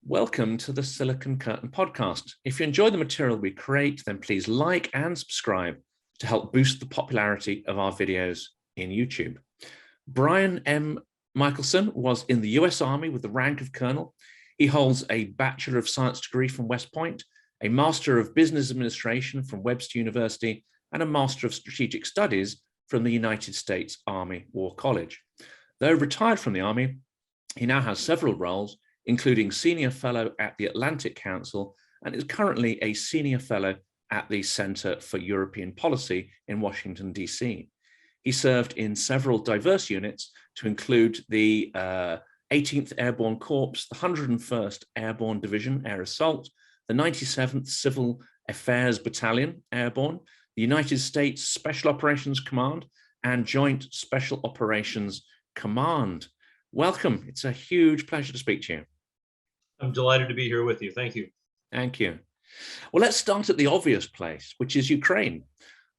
Welcome to the Silicon Curtain podcast. If you enjoy the material we create, then please like and subscribe to help boost the popularity of our videos in YouTube. Brian M. Michelson was in the US Army with the rank of colonel. He holds a Bachelor of Science Degree from West Point, a Master of Business Administration from Webster University, and a Master of Strategic Studies from the United States Army War College. Though retired from the Army, he now has several roles, including Senior Fellow at the Atlantic Council, and is currently a Senior Fellow at the Center for European Policy in Washington, D.C. He served in several diverse units to include the 18th Airborne Corps, the 101st Airborne Division, Air Assault, the 97th Civil Affairs Battalion, Airborne, the United States Special Operations Command, and Joint Special Operations Command. Welcome. It's a huge pleasure to speak to you. I'm delighted to be here with you. Thank you. Thank you. Well, let's start at the obvious place, which is Ukraine.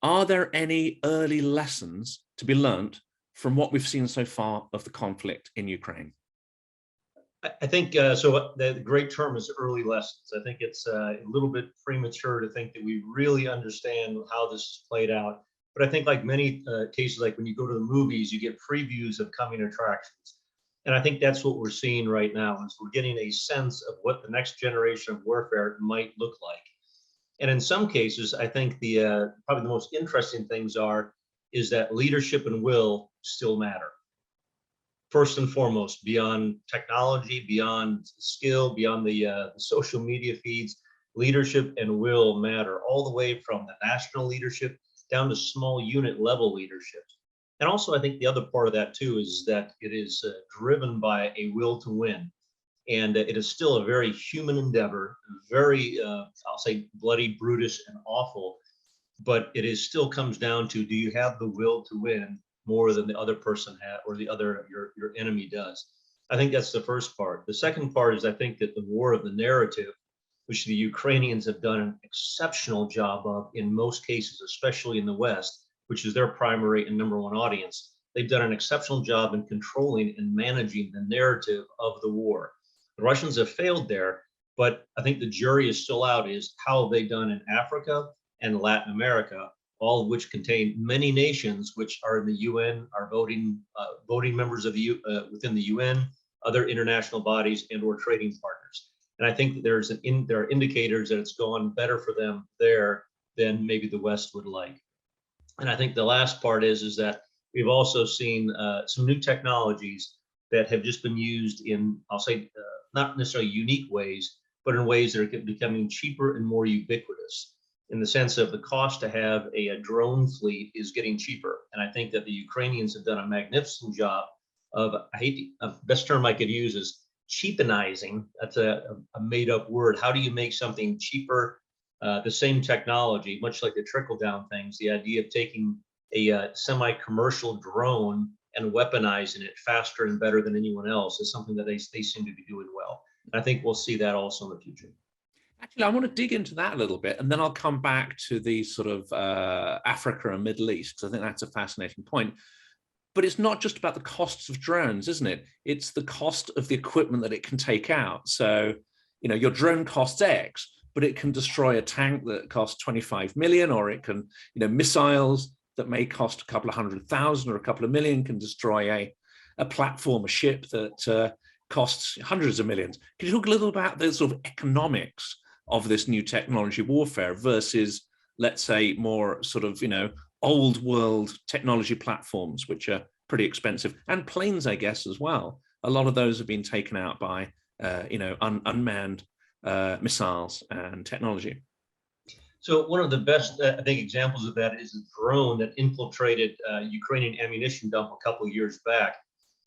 Are there any early lessons to be learnt from what we've seen so far of the conflict in Ukraine? I think so. The great term is early lessons. I think it's a little bit premature to think that we really understand how this is played out. But I think, like many cases, like when you go to the movies, you get previews of coming attractions. And I think that's what we're seeing right now, is we're getting a sense of what the next generation of warfare might look like. And in some cases, I think the probably the most interesting things is that leadership and will still matter. First and foremost, beyond technology, beyond skill, beyond the social media feeds, leadership and will matter, all the way from the national leadership down to small unit level leadership. And also, I think the other part of that too is that it is driven by a will to win. And it is still a very human endeavor, very, I'll say, bloody, brutish, and awful. But it is still comes down to, do you have the will to win more than the other person has, or your enemy does? I think that's the first part. The second part is, I think that the war of the narrative, which the Ukrainians have done an exceptional job of in most cases, especially in the West, which is their primary and number one audience. They've done an exceptional job in controlling and managing the narrative of the war. The Russians have failed there, but I think the jury is still out is how have they done in Africa and Latin America, all of which contain many nations which are in the UN, are voting members of the within the UN, other international bodies, and or trading partners. And I think that there are indicators that it's gone better for them there than maybe the West would like. And I think the last part is that we've also seen some new technologies that have just been used in, I'll say, not necessarily unique ways, but in ways that are becoming cheaper and more ubiquitous, in the sense of the cost to have a drone fleet is getting cheaper. And I think that the Ukrainians have done a magnificent job of, best term I could use is cheapenizing. That's a made up word. How do you make something cheaper? The same technology, much like the trickle-down things, the idea of taking a semi-commercial drone and weaponizing it faster and better than anyone else is something that they seem to be doing well. And I think we'll see that also in the future. Actually, I want to dig into that a little bit, and then I'll come back to the sort of Africa and Middle East, because I think that's a fascinating point. But it's not just about the costs of drones, isn't it? It's the cost of the equipment that it can take out. So, your drone costs X, but it can destroy a tank that costs 25 million, or it can, missiles that may cost a couple of 100,000 or a couple of million can destroy a platform, a ship that costs hundreds of millions. Can you talk a little about the sort of economics of this new technology warfare versus, let's say, more sort of, old world technology platforms, which are pretty expensive, and planes, I guess, as well. A lot of those have been taken out by, unmanned missiles and technology. So one of the best, I think, examples of that is a drone that infiltrated Ukrainian ammunition dump a couple of years back,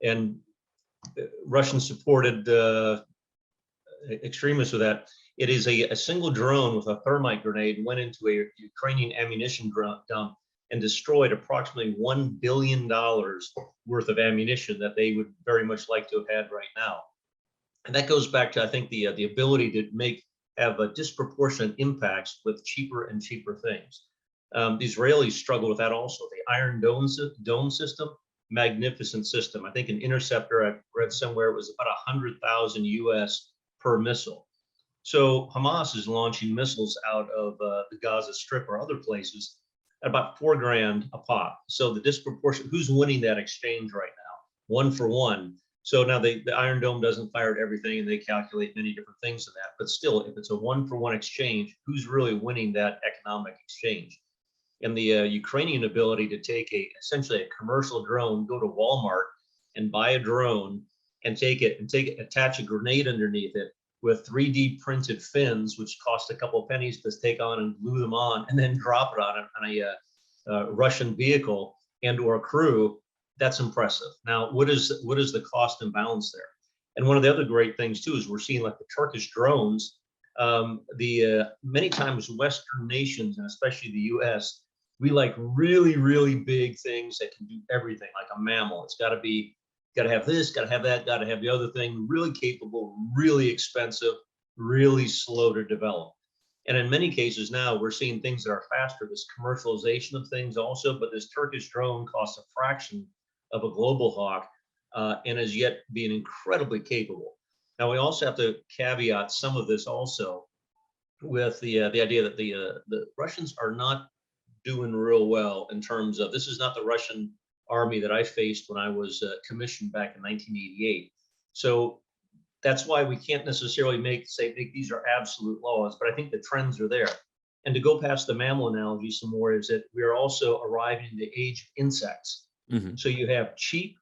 and Russians supported extremists with that. It is a single drone with a thermite grenade went into a Ukrainian ammunition dump and destroyed approximately $1 billion worth of ammunition that they would very much like to have had right now. And that goes back to, I think, the ability to have a disproportionate impacts with cheaper and cheaper things. The Israelis struggle with that also. The Iron Dome system, magnificent system. I think an interceptor, I read somewhere, it was about 100,000 US per missile. So Hamas is launching missiles out of the Gaza Strip or other places at about $4,000 a pop. So the disproportion, who's winning that exchange right now? 1 for 1. So now the Iron Dome doesn't fire at everything, and they calculate many different things in that. But still, if it's a 1 for 1 exchange, who's really winning that economic exchange? And the Ukrainian ability to take essentially a commercial drone, go to Walmart and buy a drone and attach a grenade underneath it with 3D printed fins, which cost a couple of pennies to take on and glue them on, and then drop it on a Russian vehicle and or a crew. That's impressive. Now, what is the cost imbalance there? And one of the other great things too is we're seeing like the Turkish drones. Many times Western nations, and especially the U.S., we like really, really big things that can do everything, like a mammal. It's got to have this, got to have that, got to have the other thing, really capable, really expensive, really slow to develop. And in many cases now, we're seeing things that are faster, this commercialization of things also, but this Turkish drone costs a fraction of a Global Hawk and is yet being incredibly capable. Now, we also have to caveat some of this also with the idea that the Russians are not doing real well in terms of, this is not the Russian army that I faced when I was commissioned back in 1988. So that's why we can't necessarily make these are absolute laws, but I think the trends are there. And to go past the mammal analogy some more is that we are also arriving in the age of insects. Mm-hmm. So you have cheap,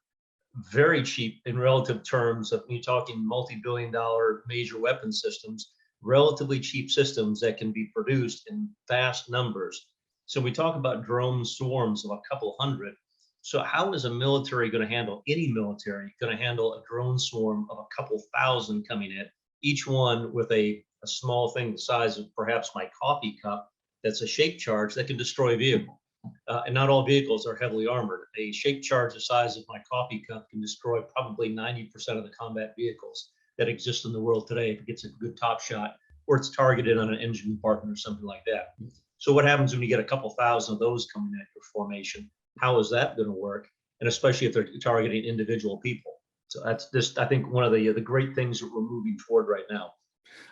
very cheap in relative terms of you talking multi-billion-dollar major weapon systems, relatively cheap systems that can be produced in vast numbers. So we talk about drone swarms of a couple hundred. So how is a military going to handle, any military going to handle a drone swarm of a couple thousand coming in, each one with a small thing the size of perhaps my coffee cup that's a shape charge that can destroy a vehicle? And not all vehicles are heavily armored. A shape charge the size of my coffee cup can destroy probably 90% of the combat vehicles that exist in the world today if it gets a good top shot or it's targeted on an engine compartment or something like that. So what happens when you get a couple thousand of those coming at your formation? How is that going to work? And especially if they're targeting individual people. So that's just, I think, one of the great things that we're moving toward right now.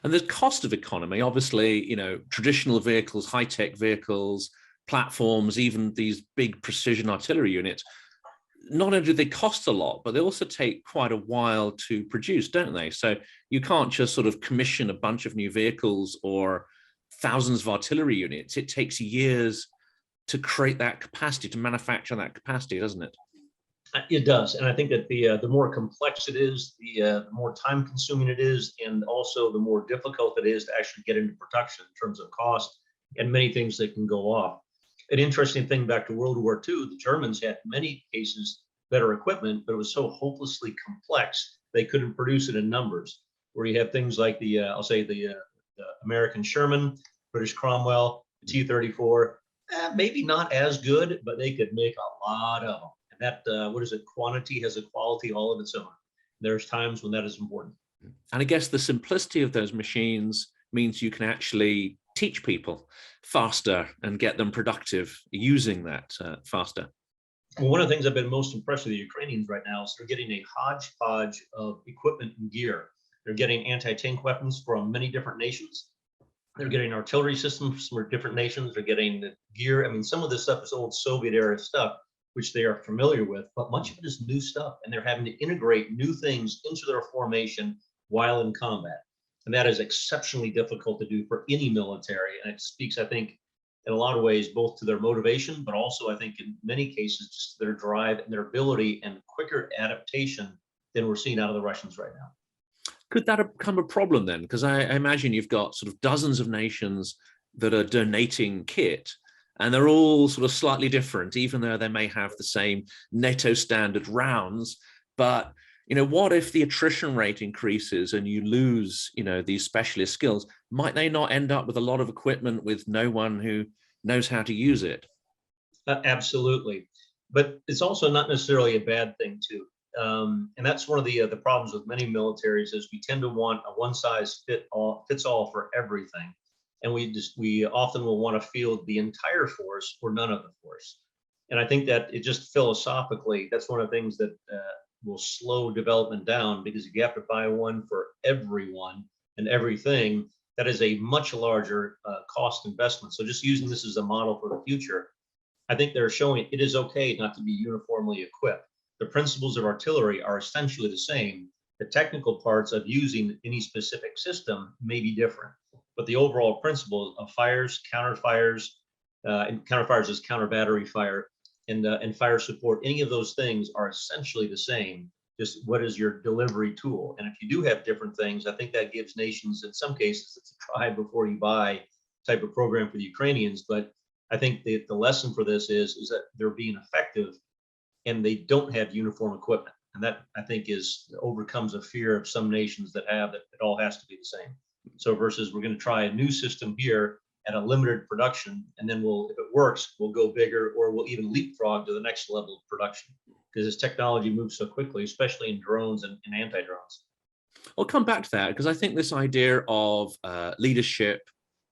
And the cost of economy, obviously, traditional vehicles, high-tech vehicles, platforms, even these big precision artillery units, not only do they cost a lot, but they also take quite a while to produce, don't they? So you can't just sort of commission a bunch of new vehicles or thousands of artillery units. It takes years to create that capacity, to manufacture that capacity, doesn't it? It does. And I think that the more complex it is, the more time consuming it is, and also the more difficult it is to actually get into production in terms of cost and many things that can go off. An interesting thing back to World War II, the Germans had in many cases better equipment, but it was so hopelessly complex, they couldn't produce it in numbers. Where you have things like the American Sherman, British Cromwell, the T-34, maybe not as good, but they could make a lot of them. And that, quantity has a quality all of its own. There's times when that is important. And I guess the simplicity of those machines means you can actually teach people faster and get them productive using that faster. Well, one of the things I've been most impressed with the Ukrainians right now is they're getting a hodgepodge of equipment and gear. They're getting anti-tank weapons from many different nations. They're getting artillery systems from different nations. They're getting the gear. I mean, some of this stuff is old Soviet era stuff, which they are familiar with, but much of it is new stuff. And they're having to integrate new things into their formation while in combat. And that is exceptionally difficult to do for any military. And it speaks, I think, in a lot of ways, both to their motivation, but also I think in many cases, just their drive and their ability and quicker adaptation than we're seeing out of the Russians right now. Could that become a problem then? Because I imagine you've got sort of dozens of nations that are donating kit, and they're all sort of slightly different, even though they may have the same NATO standard rounds. But, what if the attrition rate increases and you lose, these specialist skills? Might they not end up with a lot of equipment with no one who knows how to use it? Absolutely. But it's also not necessarily a bad thing too. And that's one of the problems with many militaries is we tend to want a one size fits all for everything. And we often will want to field the entire force or none of the force. And I think that it just philosophically, that's one of the things that will slow development down, because if you have to buy one for everyone, and everything, that is a much larger cost investment. So just using this as a model for the future, I think they're showing it is okay not to be uniformly equipped. The principles of artillery are essentially the same. The technical parts of using any specific system may be different, but the overall principle of fires, counterfires, and counterfires is counter battery fire, and fire support, any of those things are essentially the same. Just what is your delivery tool? And if you do have different things, I think that gives nations, in some cases, it's a try before you buy type of program for the Ukrainians. But I think the lesson for this is that they're being effective and they don't have uniform equipment. And that, I think, overcomes a fear of some nations that have that it all has to be the same. So versus we're going to try a new system here at a limited production, and then if it works, we'll go bigger, or we'll even leapfrog to the next level of production, because this technology moves so quickly, especially in drones and anti-drones. I'll come back to that, because I think this idea of leadership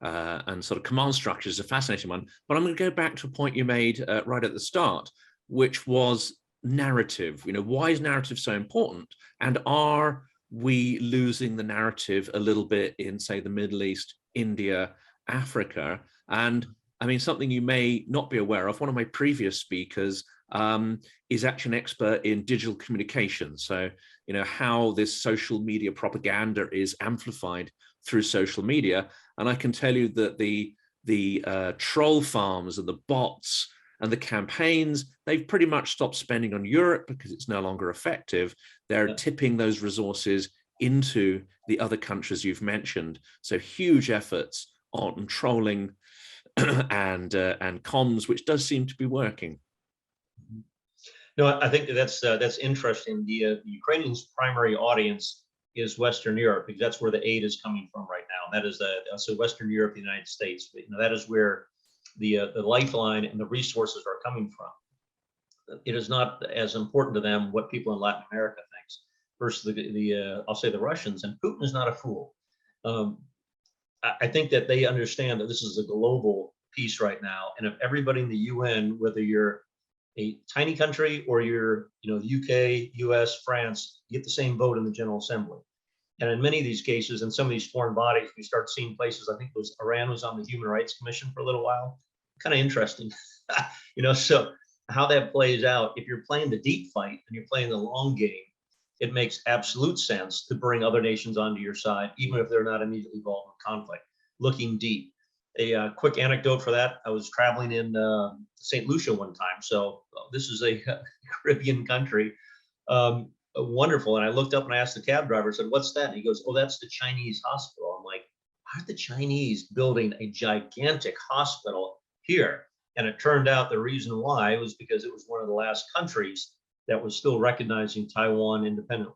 and sort of command structures is a fascinating one. But I'm going to go back to a point you made right at the start, which was narrative. Why is narrative so important? And are we losing the narrative a little bit in, say, the Middle East, India, Africa? And I mean, something you may not be aware of, one of my previous speakers is actually an expert in digital communication. So, how this social media propaganda is amplified through social media. And I can tell you that the troll farms and the bots and the campaigns, they've pretty much stopped spending on Europe because it's no longer effective. They're tipping those resources into the other countries you've mentioned. So huge efforts on trolling and comms, which does seem to be working. No, I think that's interesting. The Ukrainians' primary audience is Western Europe, because that's where the aid is coming from right now. And that is so Western Europe, the United States. But, that is where the lifeline and the resources are coming from. It is not as important to them what people in Latin America thinks versus I'll say the Russians. And Putin is not a fool. I think that they understand that this is a global piece right now, and if everybody in the UN, whether you're a tiny country or you're, the UK, US, France, get the same vote in the General Assembly. And in many of these cases, in some of these foreign bodies, we start seeing places. I think it was Iran was on the Human Rights Commission for a little while. Kind of interesting, So how that plays out, if you're playing the deep fight and you're playing the long game, it makes absolute sense to bring other nations onto your side, even if they're not immediately involved in conflict. Looking deep. A quick anecdote for that: I was traveling in St. Lucia one time. So this is a Caribbean country. Wonderful. And I looked up and I asked the cab driver, I said, "What's that?" And he goes, "Oh, that's the Chinese hospital." I'm like, "Why are the Chinese building a gigantic hospital here?" And it turned out the reason why was because it was one of the last countries that was still recognizing Taiwan independently.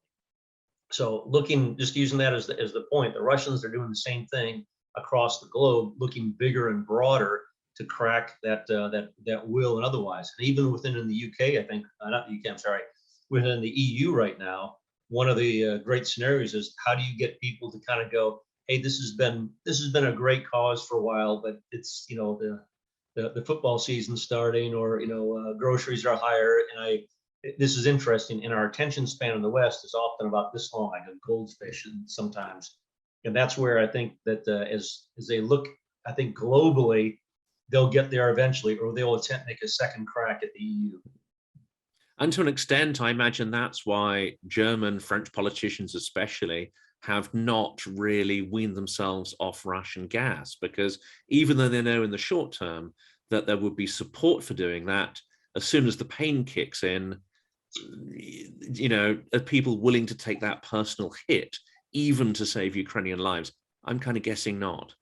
So just using that as the point, the Russians are doing the same thing across the globe, looking bigger and broader to crack that will and otherwise. And even within in the UK, I think, not the UK, I'm sorry, within the EU right now, one of the great scenarios is how do you get people to kind of go, hey, this has been a great cause for a while, but it's, the football season starting, or, groceries are higher. And this is interesting. And our attention span in the West is often about this long, like a goldfish, and sometimes. And that's where I think that as they look, I think globally, they'll get there eventually, or they'll attempt to make a second crack at the EU. And to an extent, I imagine that's why German, French politicians especially have not really weaned themselves off Russian gas, because even though they know in the short term that there would be support for doing that, as soon as the pain kicks in, are people willing to take that personal hit, even to save Ukrainian lives? I'm kind of guessing not.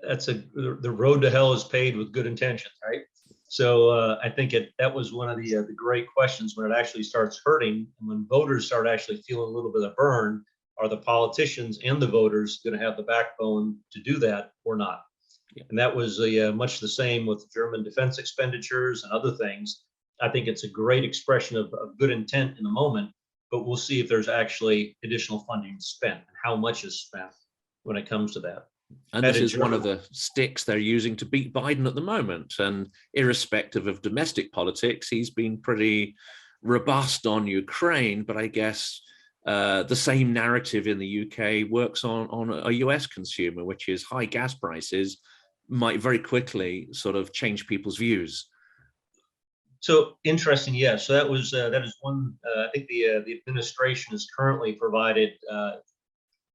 The road to hell is paved with good intentions, right? So I think that was one of the great questions when it actually starts hurting, and when voters start actually feeling a little bit of burn. Are the politicians and the voters going to have the backbone to do that or not? Yeah. And that was much the same with German defense expenditures and other things. I think it's a great expression of good intent in the moment, but we'll see if there's actually additional funding spent and how much is spent when it comes to that. And this is one of the sticks they're using to beat Biden at the moment. And irrespective of domestic politics, he's been pretty robust on Ukraine. But I guess the same narrative in the UK works on a US consumer, which is high gas prices might very quickly sort of change people's views. So interesting, yes. So that is one. I think the administration has currently provided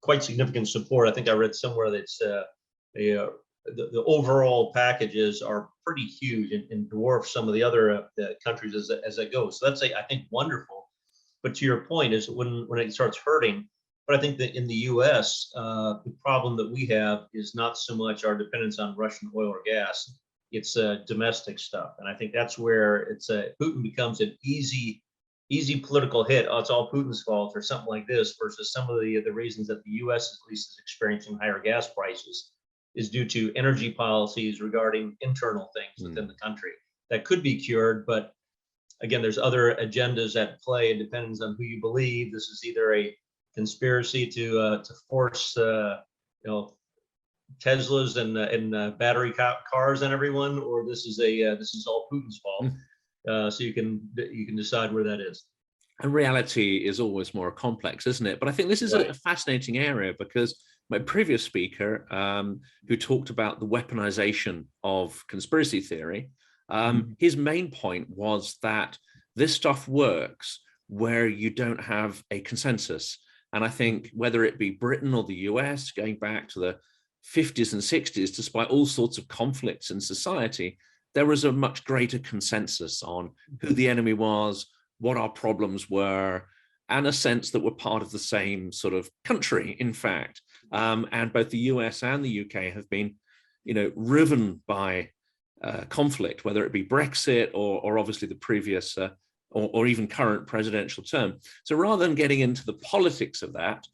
quite significant support. I think I read somewhere that the overall packages are pretty huge and dwarf some of the other countries as it goes. So that's I think wonderful. But to your point is when it starts hurting. But I think that in the U.S., the problem that we have is not so much our dependence on Russian oil or gas. It's domestic stuff, and I think that's where Putin becomes an easy political hit. Oh, it's all Putin's fault or something like this, versus some of the reasons that the U.S. at least is experiencing higher gas prices is due to energy policies regarding internal things within the country that could be cured. But again, there's other agendas at play. It depends on who you believe. This is either a conspiracy to force Teslas and battery cars on everyone, or this is all Putin's fault. So you can decide where that is. And reality is always more complex, isn't it? But I think this is a fascinating area, because my previous speaker, who talked about the weaponization of conspiracy theory, his main point was that this stuff works where you don't have a consensus. And I think whether it be Britain or the US, going back to the 50s and 60s, despite all sorts of conflicts in society, there was a much greater consensus on who the enemy was, what our problems were, and a sense that we're part of the same sort of country, in fact. And both the US and the UK have been, riven by conflict, whether it be Brexit or obviously the previous or even current presidential term. So rather than getting into the politics of that,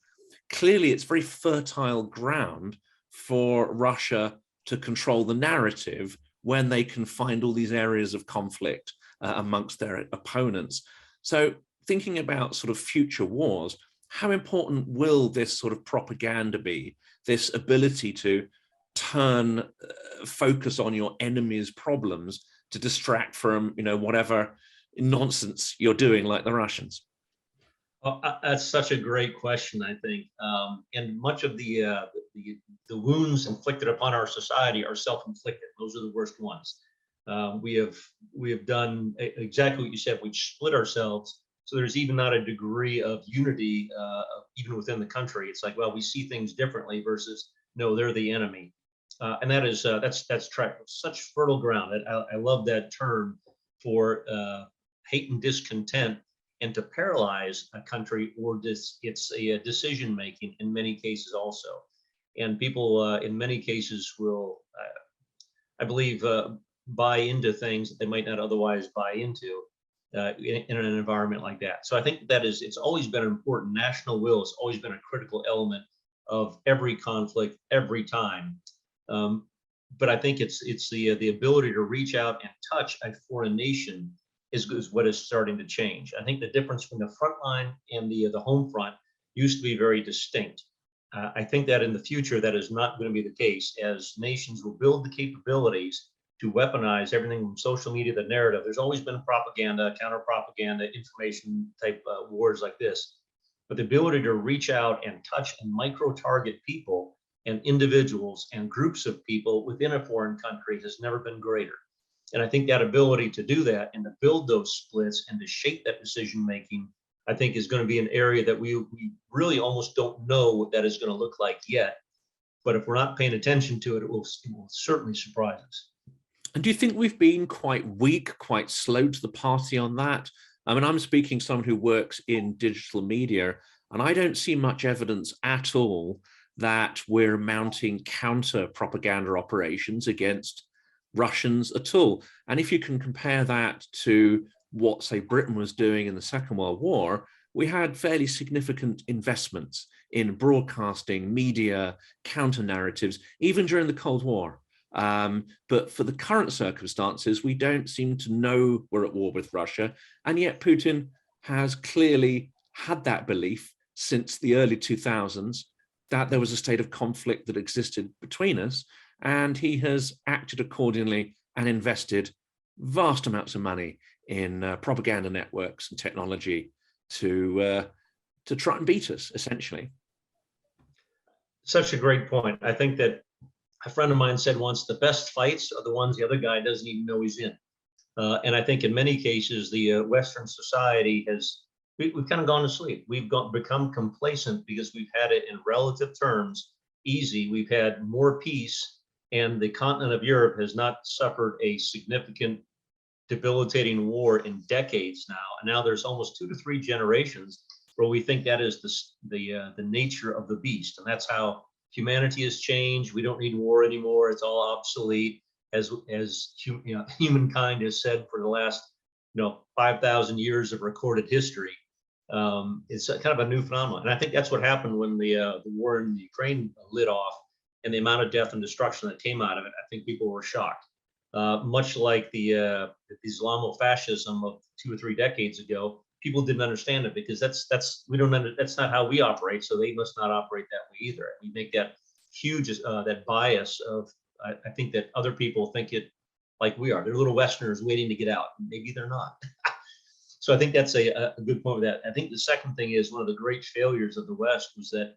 clearly it's very fertile ground for Russia to control the narrative when they can find all these areas of conflict amongst their opponents. So thinking about sort of future wars, how important will this sort of propaganda be, this ability to turn focus on your enemy's problems to distract from, whatever nonsense you're doing, like the Russians? Well, that's such a great question, I think. And much of the wounds inflicted upon our society are self-inflicted. Those are the worst ones. We have done exactly what you said. We've split ourselves, so there's even not a degree of unity, even within the country. It's like, well, we see things differently versus no, they're the enemy, and that's such fertile ground. I love that term for hate and discontent, and to paralyze a country, or it's a decision making in many cases also. And people in many cases will, I believe, buy into things that they might not otherwise buy into in an environment like that. So I think it's always been important. National will has always been a critical element of every conflict, every time. But I think it's the ability to reach out and touch a foreign nation is what is starting to change. I think the difference between the front line and the home front used to be very distinct. I think that in the future, that is not going to be the case, as nations will build the capabilities to weaponize everything from social media, the narrative. There's always been propaganda, counter-propaganda, information type wars like this. But the ability to reach out and touch and micro-target people and individuals and groups of people within a foreign country has never been greater. And I think that ability to do that and to build those splits and to shape that decision making, I think, is going to be an area that we really almost don't know what that is going to look like yet. But if we're not paying attention to it, it will certainly surprise us. And do you think we've been quite weak, quite slow to the party on that? I mean, I'm speaking to someone who works in digital media, and I don't see much evidence at all that we're mounting counter propaganda operations against Russians at all. And if you can compare that to what, say, Britain was doing in the Second World War, we had fairly significant investments in broadcasting, media, counter narratives, even during the Cold War. But for the current circumstances, we don't seem to know we're at war with Russia. And yet Putin has clearly had that belief since the early 2000s that there was a state of conflict that existed between us. And he has acted accordingly and invested vast amounts of money in propaganda networks and technology to to try and beat us, essentially. Such a great point. I think that a friend of mine said once, the best fights are the ones the other guy doesn't even know he's in. And I think in many cases, the Western society we've kind of gone to sleep. We've become complacent because we've had it in relative terms easy. We've had more peace, and the continent of Europe has not suffered a significant debilitating war in decades now. And now there's almost 2 to 3 generations where we think that is the nature of the beast. And that's how humanity has changed. We don't need war anymore. It's all obsolete, as humankind has said for the last 5,000 years of recorded history. It's kind of a new phenomenon. And I think that's what happened when the war in Ukraine lit off, and the amount of death and destruction that came out of it. I think people were shocked. Much like the Islamofascism of 2 or 3 decades ago, people didn't understand it because that's not how we operate. So they must not operate that way either. We make that huge that bias of I think that other people think it like we are. They're little Westerners waiting to get out. Maybe they're not. So I think that's a good point with that. I think the second thing is one of the great failures of the West was that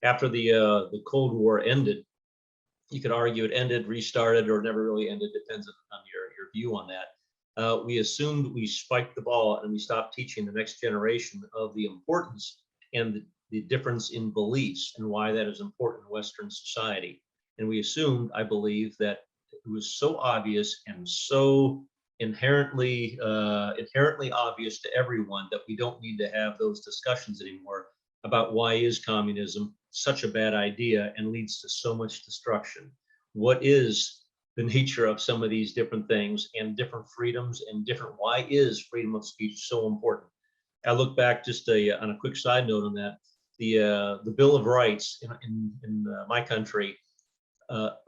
after the Cold War ended, you could argue it ended, restarted, or never really ended. Depends on your view on that. We assumed we spiked the ball and we stopped teaching the next generation of the importance and the difference in beliefs and why that is important in Western society. And we assumed, I believe, that it was so obvious and so inherently obvious to everyone that we don't need to have those discussions anymore about why is communism such a bad idea and leads to so much destruction. What is the nature of some of these different things and different freedoms and why is freedom of speech so important? I look back just on a quick side note on that. The Bill of Rights in my country,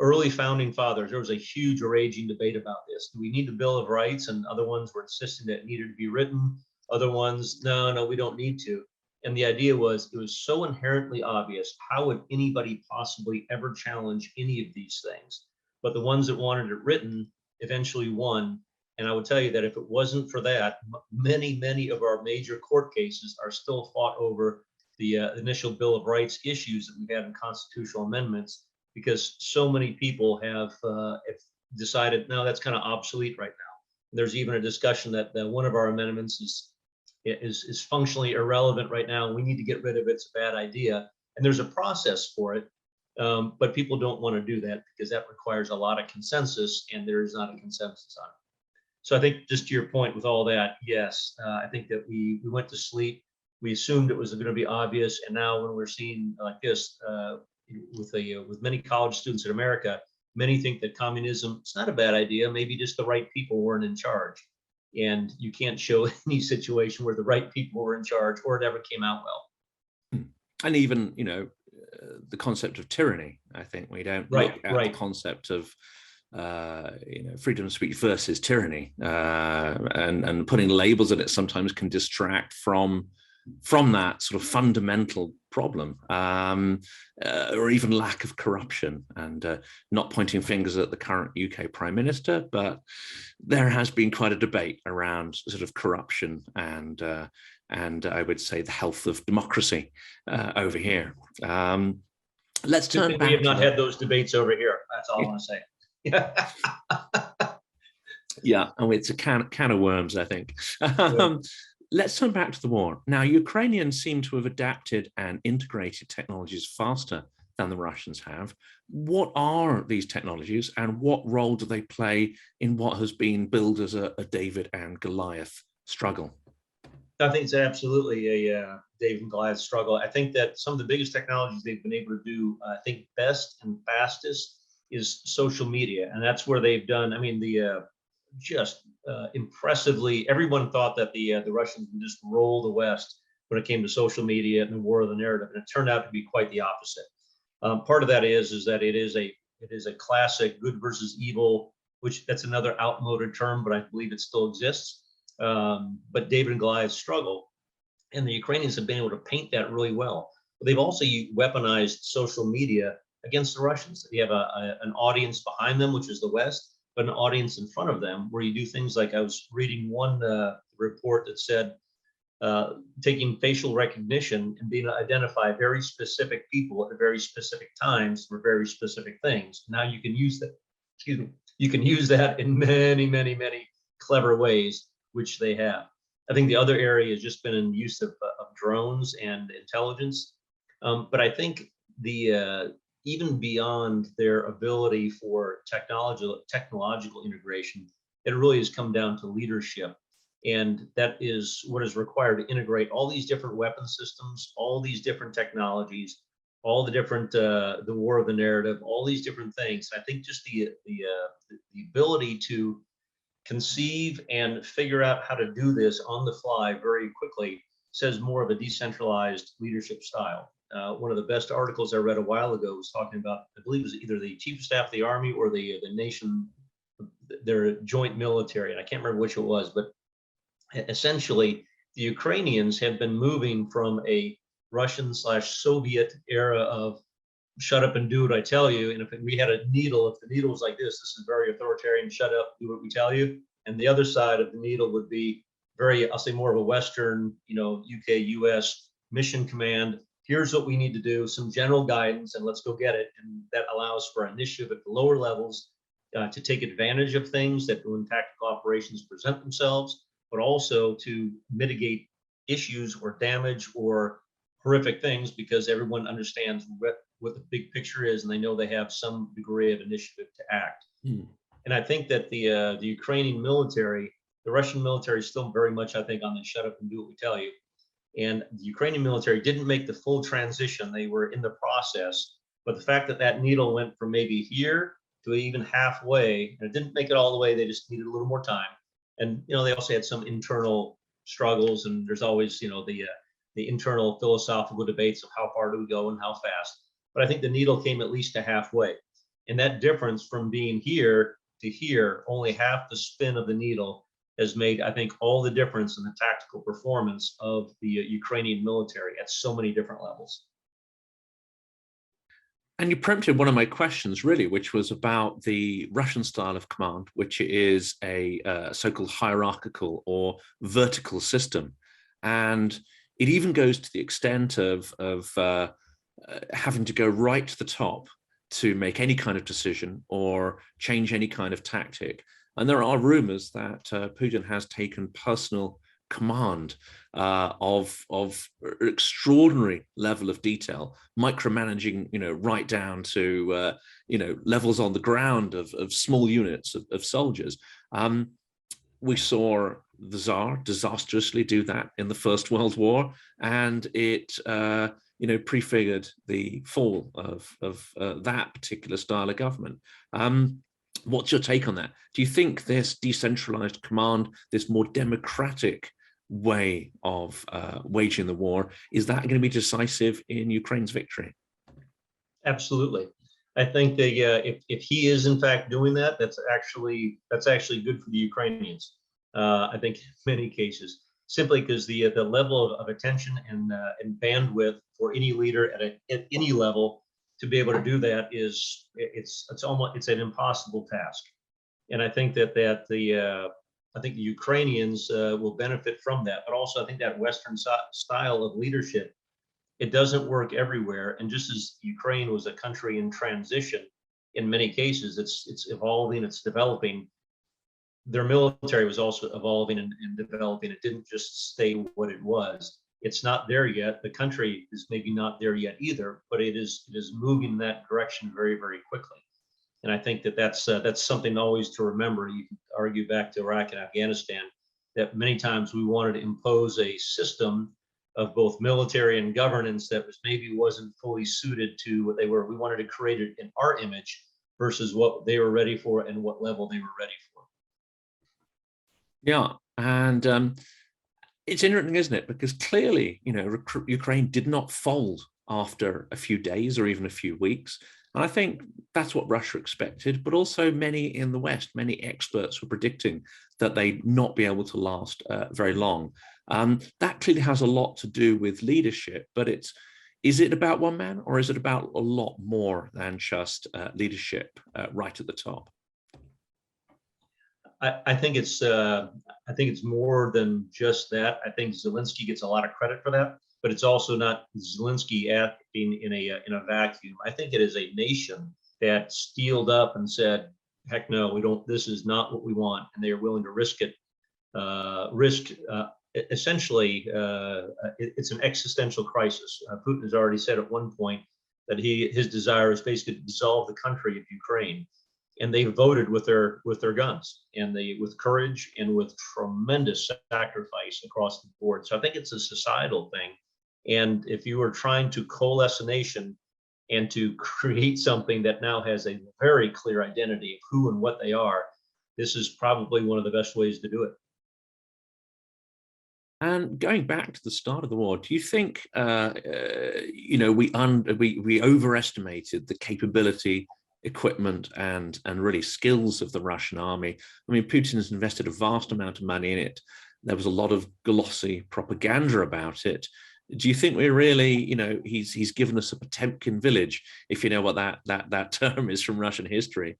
early founding fathers, there was a huge raging debate about this. Do we need the Bill of Rights? And other ones were insisting that it needed to be written. Other ones, no, we don't need to. And the idea was, it was so inherently obvious. How would anybody possibly ever challenge any of these things? But the ones that wanted it written eventually won. And I would tell you that if it wasn't for that, many of our major court cases are still fought over the initial Bill of Rights issues that we've had in constitutional amendments, because so many people have decided, no, that's kind of obsolete right now. There's even a discussion that one of our amendments is functionally irrelevant right now. We need to get rid of it. It's a bad idea. And there's a process for it. But people don't want to do that because that requires a lot of consensus, and there is not a consensus on it. So I think, just to your point with all that, yes, I think that we went to sleep. We assumed it was going to be obvious. And now when we're seeing like this with many college students in America, many think that communism is not a bad idea. Maybe just the right people weren't in charge. And you can't show any situation where the right people were in charge or it ever came out well. And even, the concept of tyranny, I think we don't look at the concept of, freedom of speech versus tyranny, and putting labels on it sometimes can distract from that sort of fundamental problem, or even lack of corruption. And not pointing fingers at the current UK Prime Minister, but there has been quite a debate around sort of corruption and I would say the health of democracy over here. Let's turn back. We have not had those debates over here. That's all I want to say. Yeah, and it's a can of worms, I think. Let's turn back to the war. Now, Ukrainians seem to have adapted and integrated technologies faster than the Russians have. What are these technologies, and what role do they play in what has been billed as a David and Goliath struggle? I think it's absolutely a David and Goliath struggle. I think that some of the biggest technologies they've been able to do, I think best and fastest, is social media. And that's where they've done, impressively, everyone thought that the Russians would just roll the West when it came to social media and the war of the narrative. And it turned out to be quite the opposite. Part of that is that it is a classic good versus evil, which that's another outmoded term, but I believe it still exists. But David and Goliath struggle, and the Ukrainians have been able to paint that really well. But they've also weaponized social media against the Russians. You have an audience behind them, which is the West, but an audience in front of them, where you do things like, I was reading one report that said taking facial recognition and being able to identify very specific people at very specific times for very specific things. Now you can use that, excuse me, you can use that in many, many, many clever ways, which they have. I think the other area has just been in use of drones and intelligence. But I think the even beyond their ability for technological integration, it really has come down to leadership. And that is what is required to integrate all these different weapon systems, all these different technologies, all the different, the war of the narrative, all these different things. I think just the ability to conceive and figure out how to do this on the fly very quickly says more of a decentralized leadership style. One of the best articles I read a while ago was talking about, I believe it was either the chief of staff of the army or the nation, their joint military, and I can't remember which it was, but essentially the Ukrainians have been moving from a Russian/Soviet era of shut up and do what I tell you. And if we had a needle, if the needle was like this is very authoritarian, shut up, do what we tell you. And the other side of the needle would be very, I'll say more of a Western, UK, US mission command. Here's what we need to do, some general guidance, and let's go get it. And that allows for initiative at the lower levels to take advantage of things that when tactical operations present themselves, but also to mitigate issues or damage or horrific things because everyone understands what the big picture is and they know they have some degree of initiative to act. And I think that the Ukrainian military, the Russian military is still very much, I think, on the shut up and do what we tell you. And the Ukrainian military didn't make the full transition. They were in the process, but the fact that that needle went from maybe here to even halfway, and it didn't make it all the way, they just needed a little more time. And, they also had some internal struggles, and there's always, the internal philosophical debates of how far do we go and how fast. But I think the needle came at least to halfway. And that difference from being here to here, only half the spin of the needle, has made, I think, all the difference in the tactical performance of the Ukrainian military at so many different levels. And you preempted one of my questions, really, which was about the Russian style of command, which is a so-called hierarchical or vertical system. And it even goes to the extent of having to go right to the top to make any kind of decision or change any kind of tactic. And there are rumors that Putin has taken personal command of extraordinary level of detail, micromanaging, right down to, levels on the ground of small units of soldiers. We saw the Tsar disastrously do that in the First World War, and it, prefigured the fall of that particular style of government. What's your take on that? Do you think this decentralized command, this more democratic way of waging the war, is that going to be decisive in Ukraine's victory? Absolutely. I think that if he is in fact doing that, that's actually good for the Ukrainians. I think in many cases, simply because the level of attention and bandwidth for any leader at any level to be able to do that is it's an impossible task. And I think that the Ukrainians will benefit from that, but also I think that Western style of leadership, it doesn't work everywhere. And just as Ukraine was a country in transition, in many cases, it's evolving, it's developing. Their military was also evolving and developing. It didn't just stay what it was. It's not there yet. The country is maybe not there yet either, but it is moving in that direction very, very quickly. And I think that that's something always to remember. You can argue back to Iraq and Afghanistan that many times we wanted to impose a system of both military and governance that maybe wasn't fully suited to what they were. We wanted to create it in our image versus what they were ready for and what level they were ready for. Yeah, and it's interesting, isn't it? Because clearly, Ukraine did not fold after a few days or even a few weeks. And I think that's what Russia expected, but also many in the West, many experts were predicting that they'd not be able to last very long. That clearly has a lot to do with leadership, but is it about one man, or is it about a lot more than just leadership right at the top? I think it's more than just that. I think Zelensky gets a lot of credit for that, but it's also not Zelensky acting in a vacuum. I think it is a nation that steeled up and said, "Heck no, we don't. This is not what we want," and they are willing to risk it. Essentially, it's an existential crisis. Putin has already said at one point that his desire is basically to dissolve the country of Ukraine, and they voted with their guns, and they with courage and with tremendous sacrifice across the board. So I think it's a societal thing, and if you are trying to coalesce a nation and to create something that now has a very clear identity of who and what they are, this is probably one of the best ways to do it. And going back to the start of the war, do you think we overestimated the capability, equipment, and really skills of the Russian army? I mean, Putin has invested a vast amount of money in it. There was a lot of glossy propaganda about it. Do you think we're really, he's given us a Potemkin village, if you know what that term is from Russian history?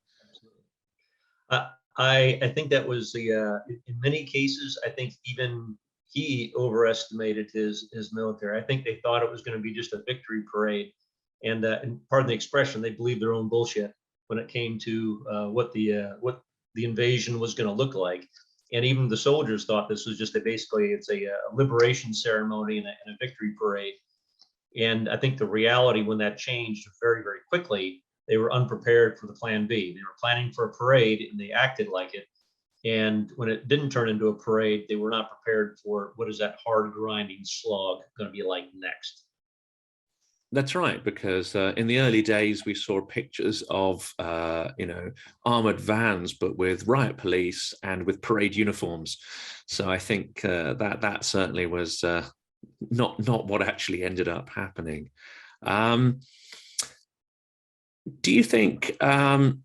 I think that was in many cases, I think even he overestimated his military. I think they thought it was going to be just a victory parade, and pardon the expression, they believed their own bullshit when it came to what the invasion was going to look like. And even the soldiers thought this was just it's a liberation ceremony and a victory parade. And I think the reality when that changed very, very quickly, they were unprepared for the plan B. They were planning for a parade and they acted like it. And when it didn't turn into a parade, they were not prepared for what is that hard grinding slog going to be like next. That's right, because in the early days, we saw pictures of, armored vans, but with riot police and with parade uniforms. So I think that certainly was not what actually ended up happening. Do you think, coming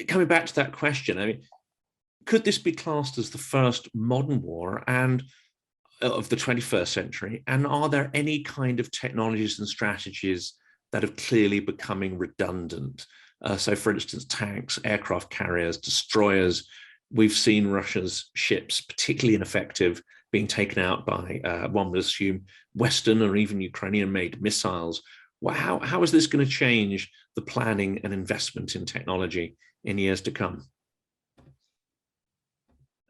back to that question, I mean, could this be classed as the first modern war and of the 21st century? And are there any kind of technologies and strategies that are clearly becoming redundant? So for instance, tanks, aircraft carriers, destroyers. We've seen Russia's ships, particularly ineffective, being taken out by, one would assume, Western or even Ukrainian-made missiles. Well, how is this going to change the planning and investment in technology in years to come?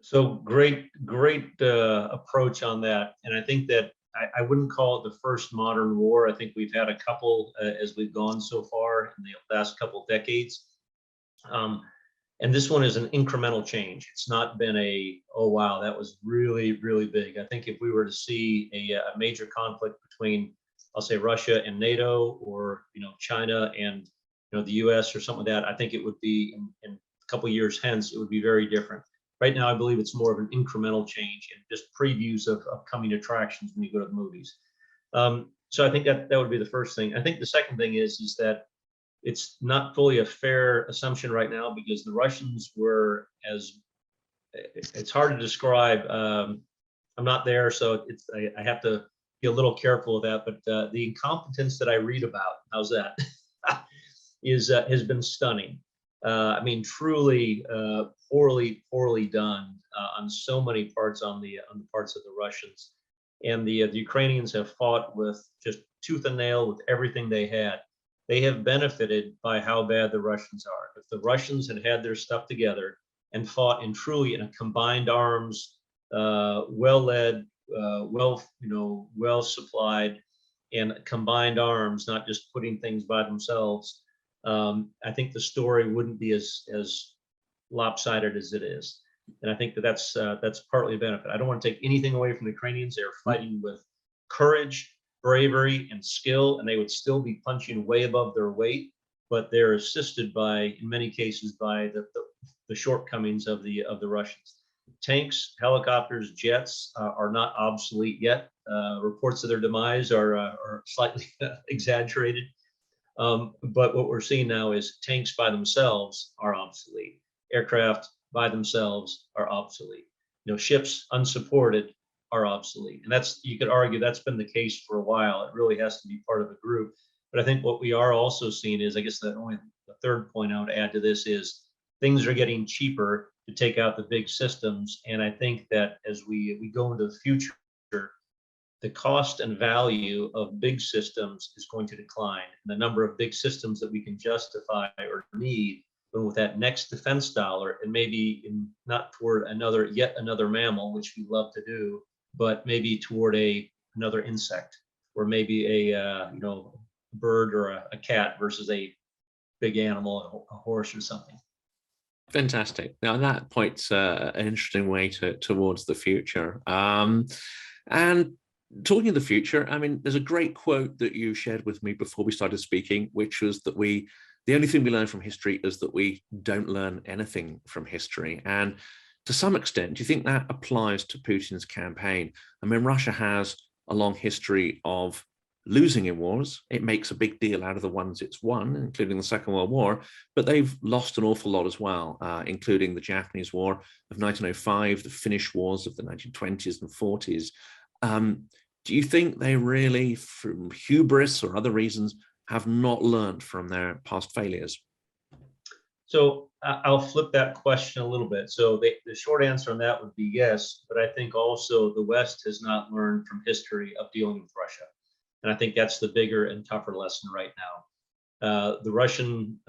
So great approach on that. And I think that I wouldn't call it the first modern war. I think we've had a couple as we've gone so far in the last couple decades. And this one is an incremental change. It's not been oh, wow, that was really, really big. I think if we were to see a major conflict between, I'll say, Russia and NATO, or, China and, the US or something like that, I think it would be in a couple of years hence, it would be very different. Right now, I believe it's more of an incremental change and just previews of upcoming attractions when you go to the movies. So I think that would be the first thing. I think the second thing is that it's not fully a fair assumption right now, because the Russians were, it's hard to describe. I'm not there, so I have to be a little careful of that. But the incompetence that I read about, how's that, has been stunning. I mean, truly poorly done on so many parts on the parts of the Russians, and the Ukrainians have fought with just tooth and nail with everything they had. They have benefited by how bad the Russians are. If the Russians had had their stuff together and fought in a combined arms, well-led, well supplied, and combined arms, not just putting things by themselves, I think the story wouldn't be as lopsided as it is. And I think that's partly a benefit. I don't want to take anything away from the Ukrainians. They're fighting with courage, bravery, and skill, and they would still be punching way above their weight, but they're assisted by, in many cases, by the shortcomings of the Russians. Tanks, helicopters, jets are not obsolete yet. Reports of their demise are slightly exaggerated. But what we're seeing now is tanks by themselves are obsolete. Aircraft by themselves are obsolete. Ships unsupported are obsolete. And you could argue that's been the case for a while. It really has to be part of a group. But I think what we are also seeing is, I guess the third point I would add to this is things are getting cheaper to take out the big systems. And I think that as we go into the future, the cost and value of big systems is going to decline. And the number of big systems that we can justify or need, but with that next defense dollar, and maybe not toward yet another mammal, which we love to do, but maybe toward another insect, or maybe a bird or a cat versus a big animal, a horse or something. Fantastic. Now that points an interesting way towards the future. And talking of the future, I mean, there's a great quote that you shared with me before we started speaking, which was that the only thing we learn from history is that we don't learn anything from history. And to some extent, do you think that applies to Putin's campaign? I mean, Russia has a long history of losing in wars. It makes a big deal out of the ones it's won, including the Second World War, but they've lost an awful lot as well, including the Japanese War of 1905, the Finnish wars of the 1920s and 40s. Do you think they really, from hubris or other reasons, have not learned from their past failures? So I'll flip that question a little bit. So the short answer on that would be yes, but I think also the West has not learned from history of dealing with Russia. And I think that's the bigger and tougher lesson right now. The Russian,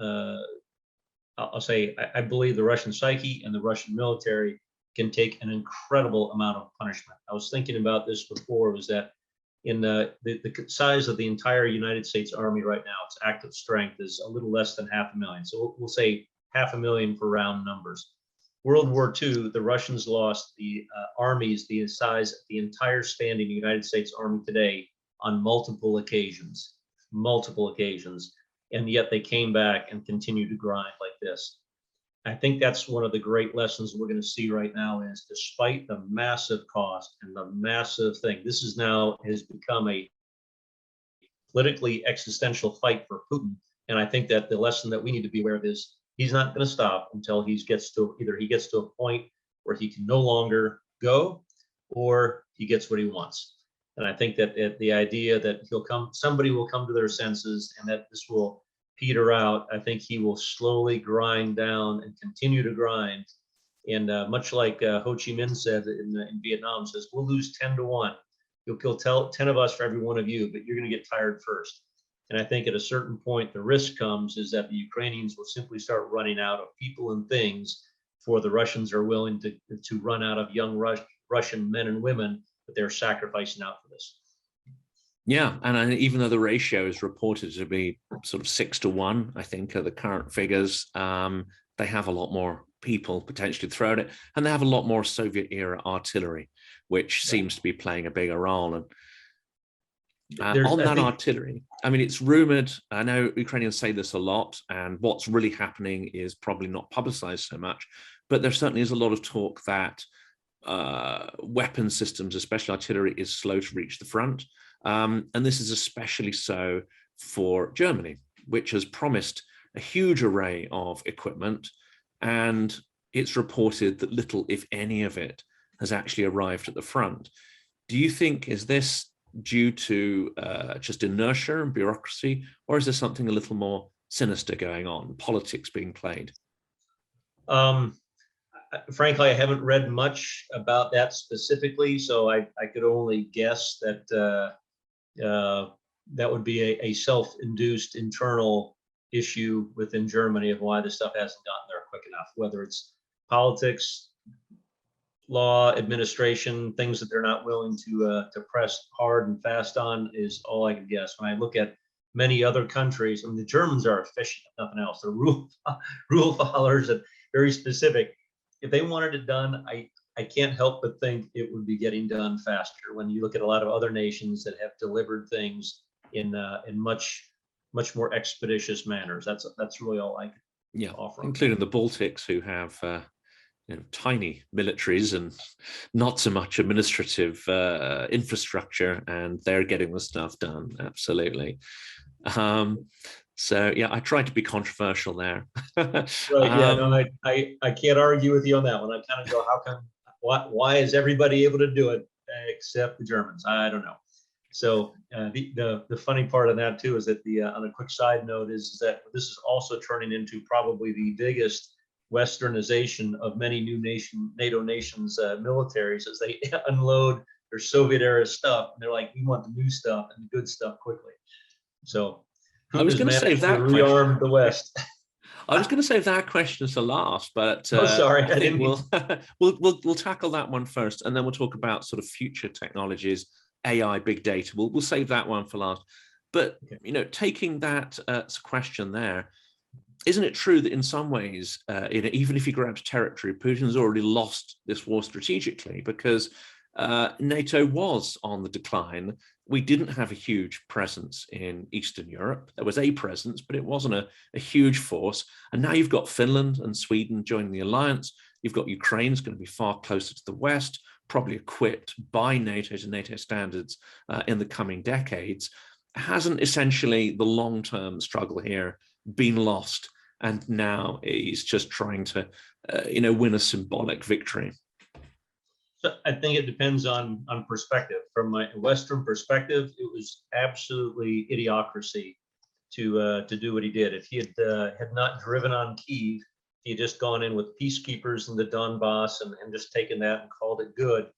I'll say, I believe the Russian psyche and the Russian military can take an incredible amount of punishment. I was thinking about this before, was that in the size of the entire United States Army right now, its active strength is a little less than 500,000. So we'll say 500,000 for round numbers. World War II, the Russians lost the armies the size of the entire standing United States Army today on multiple occasions, and yet they came back and continued to grind like this. I think that's one of the great lessons we're going to see right now is, despite the massive cost and the massive thing, this is now has become a politically existential fight for Putin. And I think that the lesson that we need to be aware of is he's not going to stop until he gets to a point where he can no longer go, or he gets what he wants. And I think that the idea that somebody will come to their senses and that this will peter out, I think he will slowly grind down and continue to grind. And much like Ho Chi Minh said in Vietnam, says, we'll lose 10-1. You'll kill 10 of us for every one of you, but you're going to get tired first. And I think at a certain point, the risk comes is that the Ukrainians will simply start running out of people and things before the Russians are willing to run out of young Russian men and women that they're sacrificing out for this. Yeah, and even though the ratio is reported to be sort of 6-1, I think are the current figures, they have a lot more people potentially thrown it, and they have a lot more Soviet-era artillery, which seems to be playing a bigger role. And on that artillery, I mean, it's rumored, I know Ukrainians say this a lot, and what's really happening is probably not publicized so much, but there certainly is a lot of talk that weapon systems, especially artillery, is slow to reach the front. And this is especially so for Germany, which has promised a huge array of equipment, and it's reported that little, if any of it, has actually arrived at the front. Do you think, is this due to just inertia and bureaucracy, or is there something a little more sinister going on, politics being played? Frankly, I haven't read much about that specifically, so I could only guess that that would be a self-induced internal issue within Germany of why this stuff hasn't gotten there quick enough, whether it's politics, law, administration, things that they're not willing to press hard and fast on is all I can guess. When I look at many other countries, I mean, the Germans are efficient, if nothing else. They're rule followers and very specific. If they wanted it done, I can't help but think it would be getting done faster. When you look at a lot of other nations that have delivered things in much more expeditious manners, that's really all I can offer. Including the Baltics, who have tiny militaries and not so much administrative infrastructure, and they're getting the stuff done. Absolutely. So yeah, I tried to be controversial there. Right, yeah, no, I can't argue with you on that one. I kind of go, how come? Why is everybody able to do it except the Germans? I don't know. So the funny part of that too is that on a quick side note is that this is also turning into probably the biggest Westernization of many new NATO nations' militaries as they unload their Soviet era stuff. And they're like, we want the new stuff and the good stuff quickly. So I Putin was has going to save managed to that question. rearm the West. I was going to save that question to last, but Oh, sorry, I think we'll tackle that one first, and then we'll talk about sort of future technologies, AI, big data. We'll save that one for last. But you know, taking that question there, isn't it true that in some ways, you know, even if he grabs territory, Putin's already lost this war strategically because NATO was on the decline. We didn't have a huge presence in Eastern Europe. There was a presence, but it wasn't a huge force. And now you've got Finland and Sweden joining the alliance. You've got Ukraine's going to be far closer to the West, probably equipped by NATO to NATO standards in the coming decades. Hasn't essentially the long-term struggle here been lost? And now he's just trying to, you know, win a symbolic victory. So I think it depends on perspective. From my Western perspective, it was absolutely idiocracy to do what he did. If he had not driven on Kyiv, he had just gone in with peacekeepers in the Donbass and just taken that and called it good,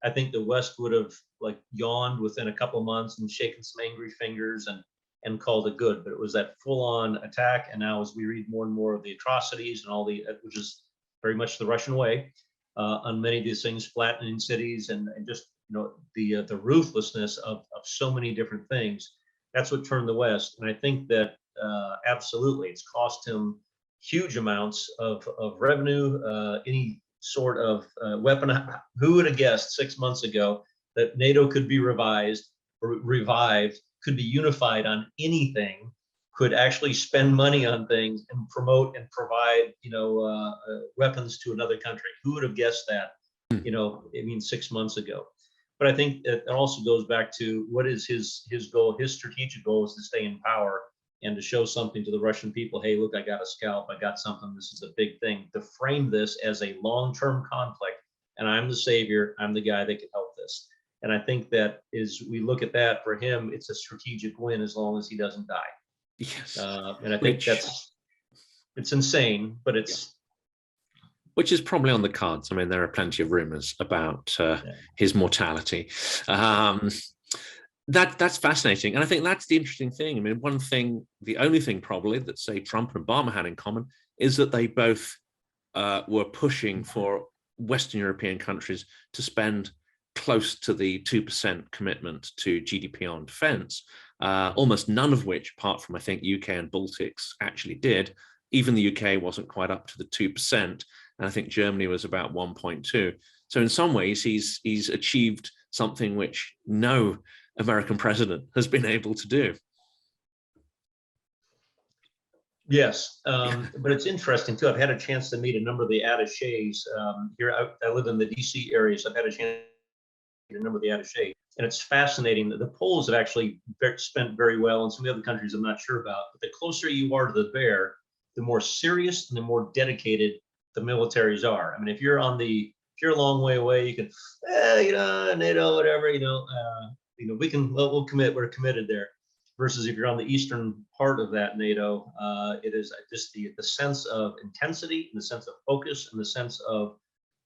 I think the West would have like yawned within a couple of months and shaken some angry fingers and called it good. But it was that full-on attack. And now as we read more and more of the atrocities and all the, which is very much the Russian way, on many of these things, flattening cities and just, you know, the ruthlessness of so many different things. That's what turned the West. And I think that absolutely it's cost him huge amounts of revenue, any sort of weapon. Who would have guessed 6 months ago that NATO could be revised or revived, could be unified on anything, could actually spend money on things and promote and provide, you know, weapons to another country? Who would have guessed that, you know, I mean, 6 months ago? But I think it also goes back to what is his goal. His strategic goal is to stay in power and to show something to the Russian people. Hey, look, I got a scalp. I got something. This is a big thing. To frame this as a long-term conflict, and I'm the savior. I'm the guy that can help this. And I think that as we look at that, for him, it's a strategic win as long as he doesn't die. Yes. And I think it's insane, but it's. Which is probably on the cards. I mean, there are plenty of rumors about his mortality. That's fascinating. And I think that's the interesting thing. I mean, one thing, the only thing probably that, say, Trump and Obama had in common is that they both were pushing for Western European countries to spend close to the 2% commitment to GDP on defense, almost none of which, apart from, I think, UK and Baltics, actually did. Even the UK wasn't quite up to the 2%. And I think Germany was about 1.2. So in some ways, he's achieved something which no American president has been able to do. Yes, but it's interesting too. I've had a chance to meet a number of the attachés here. I live in the D.C. area, so I've had a chance to meet a number of the attachés, and it's fascinating that the Poles have actually spent very well, and some of the other countries I'm not sure about. But the closer you are to the bear, the more serious and the more dedicated the militaries are. I mean, if you're a long way away, you can, you know, NATO, whatever, you know, we'll commit. We're committed there. Versus if you're on the eastern part of that NATO, it is just the sense of intensity and the sense of focus and the sense of,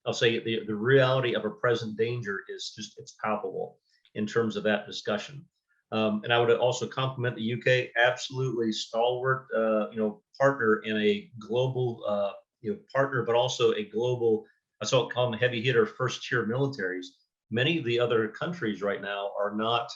I'll say, the reality of a present danger is just, it's palpable in terms of that discussion. And I would also compliment the UK, absolutely stalwart, you know, partner in a global, you know, partner, but also a global, I saw it called heavy hitter first tier militaries. Many of the other countries right now are not,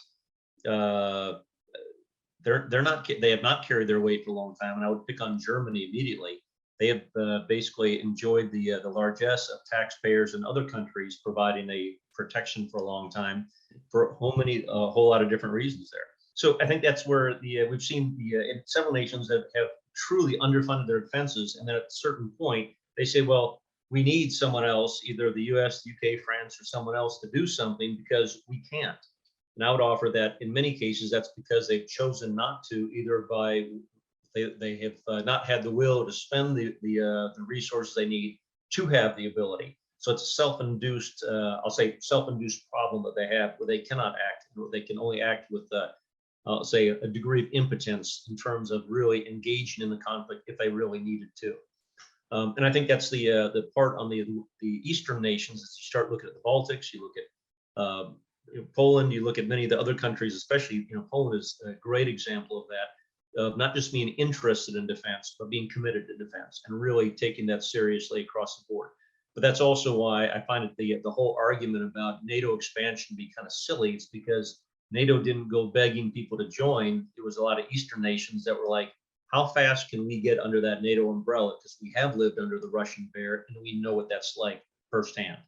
they have not carried their weight for a long time. And I would pick on Germany immediately. They have basically enjoyed the largesse of taxpayers in other countries providing a protection for a long time for a whole lot of different reasons there. So I think that's where we've seen several nations that have truly underfunded their defenses, and then at a certain point they say, well, we need someone else, either the US, UK, France, or someone else to do something because we can't. And I would offer that in many cases that's because they've chosen not to, either by they have not had the will to spend the resources they need to have the ability. So it's a self-induced, I'll say, self-induced problem that they have, where they cannot act. They can only act with, I'll say, a degree of impotence in terms of really engaging in the conflict if they really needed to. And I think that's the part on the Eastern nations. As you start looking at the Baltics, you look at Poland, you look at many of the other countries, especially Poland is a great example of that, of not just being interested in defense, but being committed to defense and really taking that seriously across the board. But that's also why I find it the whole argument about NATO expansion be kind of silly. It's because NATO didn't go begging people to join. It was a lot of Eastern nations that were like, how fast can we get under that NATO umbrella? Because we have lived under the Russian bear and we know what that's like firsthand.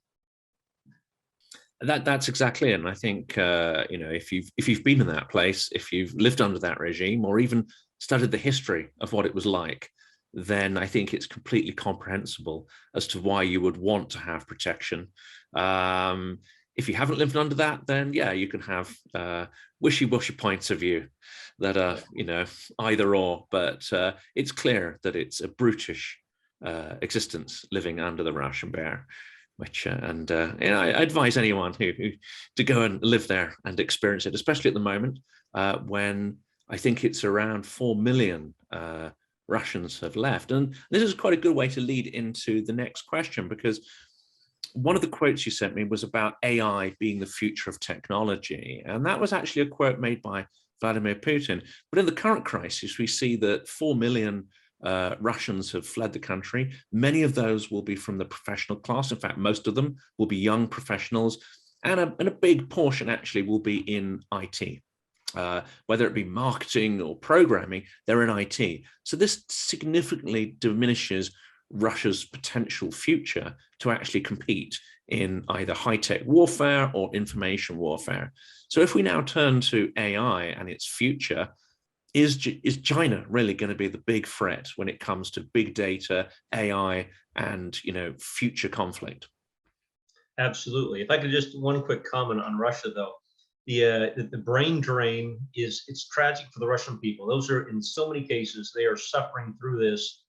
That's exactly it. And I think if you've been in that place, if you've lived under that regime, or even studied the history of what it was like, then I think it's completely comprehensible as to why you would want to have protection. If you haven't lived under that, then yeah, you can have wishy-washy points of view that are either or. But it's clear that it's a brutish existence living under the Russian bear. Which I advise anyone who to go and live there and experience it, especially at the moment when I think it's around 4 million Russians have left. And this is quite a good way to lead into the next question, because one of the quotes you sent me was about AI being the future of technology. And that was actually a quote made by Vladimir Putin. But in the current crisis, we see that 4 million Russians have fled the country. Many of those will be from the professional class. In fact, most of them will be young professionals. And a big portion actually will be in IT. Whether it be marketing or programming, they're in IT. So this significantly diminishes Russia's potential future to actually compete in either high-tech warfare or information warfare. So if we now turn to AI and its future, is China really going to be the big threat when it comes to big data, AI, and future conflict? Absolutely. If I could just one quick comment on Russia, though. The brain drain it's tragic for the Russian people. Those are, in so many cases, they are suffering through this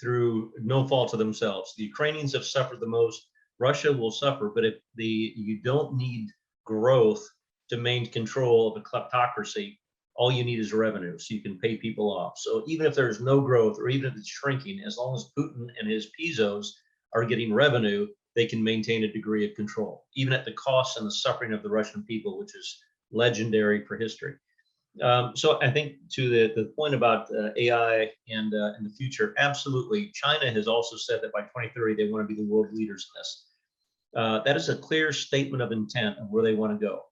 through no fault of themselves. The Ukrainians have suffered the most. Russia will suffer, but if you don't need growth to maintain control of a kleptocracy, all you need is revenue, so you can pay people off. So even if there's no growth, or even if it's shrinking, as long as Putin and his pesos are getting revenue, they can maintain a degree of control, even at the cost and the suffering of the Russian people, which is legendary for history. So I think to the point about AI and in the future, absolutely. China has also said that by 2030, they want to be the world leaders in this. That is a clear statement of intent of where they want to go.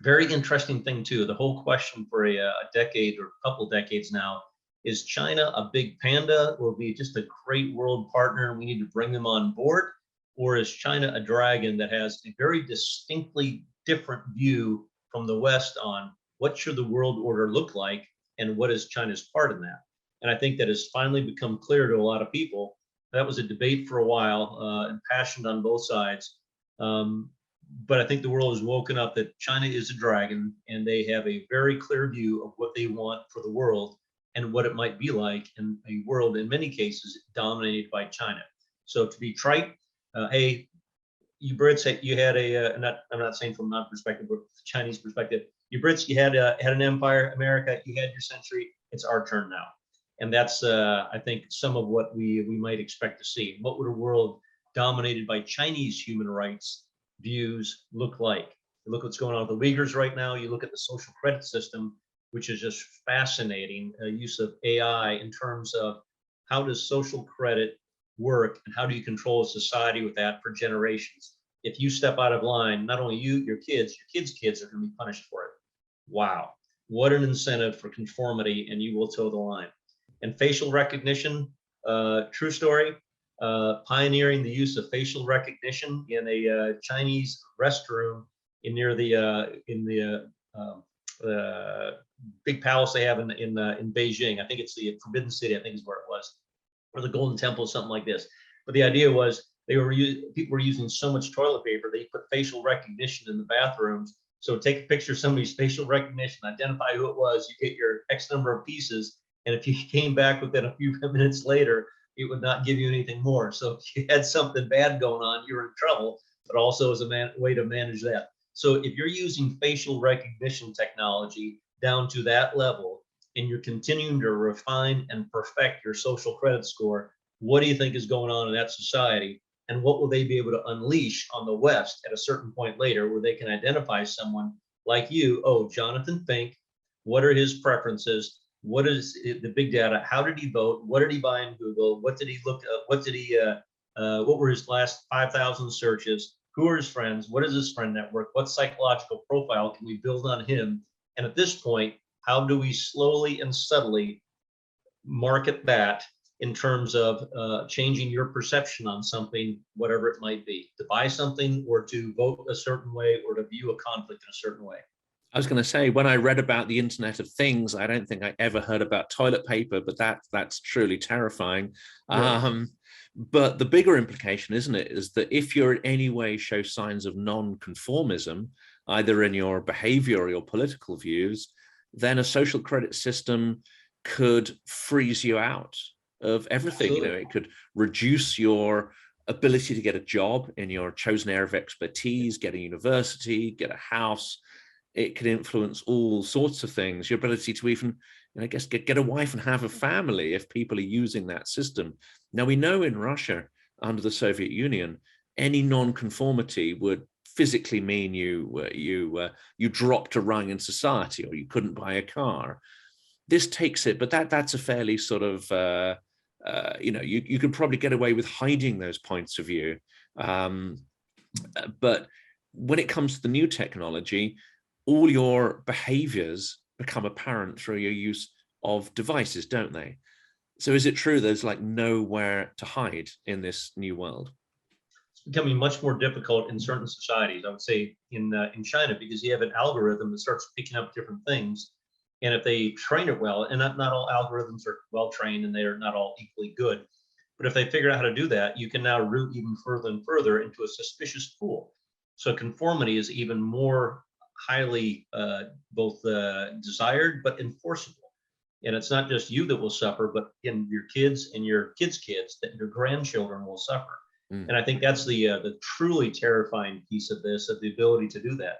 Very interesting thing too, the whole question for a decade or a couple decades now, is China a big panda? Will be just a great world partner and we need to bring them on board? Or is China a dragon that has a very distinctly different view from the West on what should the world order look like and what is China's part in that? And I think that has finally become clear to a lot of people. That was a debate for a while and passionate on both sides. But I think the world has woken up that China is a dragon and they have a very clear view of what they want for the world and what it might be like in a world, in many cases, dominated by China. So to be trite, hey, you Brits, you had I'm not saying from my perspective, but Chinese perspective, you Brits, you had an empire. America, you had your century. It's our turn now. And that's, I think, some of what we might expect to see. What would a world dominated by Chinese human rights views look like? You look what's going on with the Uyghurs right now. You look at the social credit system, which is just fascinating. Use of AI in terms of how does social credit work and how do you control a society with that for generations? If you step out of line, not only you, your kids' kids are going to be punished for it. Wow, what an incentive for conformity, and you will toe the line. And facial recognition, true story. Pioneering the use of facial recognition in a Chinese restroom near the big palace they have in Beijing. I think it's the Forbidden City. I think is where it was, or the Golden Temple, something like this. But the idea was people were using so much toilet paper they put facial recognition in the bathrooms. So take a picture of somebody's facial recognition, identify who it was, you get your X number of pieces, and if you came back within a few minutes later, it would not give you anything more. So if you had something bad going on, you were in trouble, but also as a way to manage that. So if you're using facial recognition technology down to that level, and you're continuing to refine and perfect your social credit score, what do you think is going on in that society? And what will they be able to unleash on the West at a certain point later where they can identify someone like you? Oh, Jonathan Fink, what are his preferences? What is the big data? How did he vote? What did he buy in Google? What did he look up? What were his last 5,000 searches? Who are his friends? What is his friend network? What psychological profile can we build on him? And at this point, how do we slowly and subtly market that in terms of changing your perception on something, whatever it might be, to buy something or to vote a certain way or to view a conflict in a certain way? I was going to say, when I read about the Internet of Things, I don't think I ever heard about toilet paper, but that's truly terrifying. Yeah. But the bigger implication, isn't it, is that if you're in any way show signs of non-conformism, either in your behavior or your political views, then a social credit system could freeze you out of everything. Absolutely. You know, it could reduce your ability to get a job in your chosen area of expertise, get a university, get a house. It could influence all sorts of things, your ability to even, I guess, get a wife and have a family if people are using that system. Now, we know in Russia, under the Soviet Union, any non-conformity would physically mean you dropped a rung in society, or you couldn't buy a car. This takes it, but that's a fairly sort of, you could probably get away with hiding those points of view. But when it comes to the new technology, all your behaviors become apparent through your use of devices, don't they? So is it true there's like nowhere to hide in this new world? It's becoming much more difficult in certain societies. I would say in China, because you have an algorithm that starts picking up different things, and if they train it well, and not all algorithms are well trained, and they are not all equally good, but if they figure out how to do that, you can now route even further and further into a suspicious pool. So conformity is even more highly both desired but enforceable. And it's not just you that will suffer, but in your kids and your kids' kids, that your grandchildren will suffer. Mm. And I think that's the truly terrifying piece of this, of the ability to do that.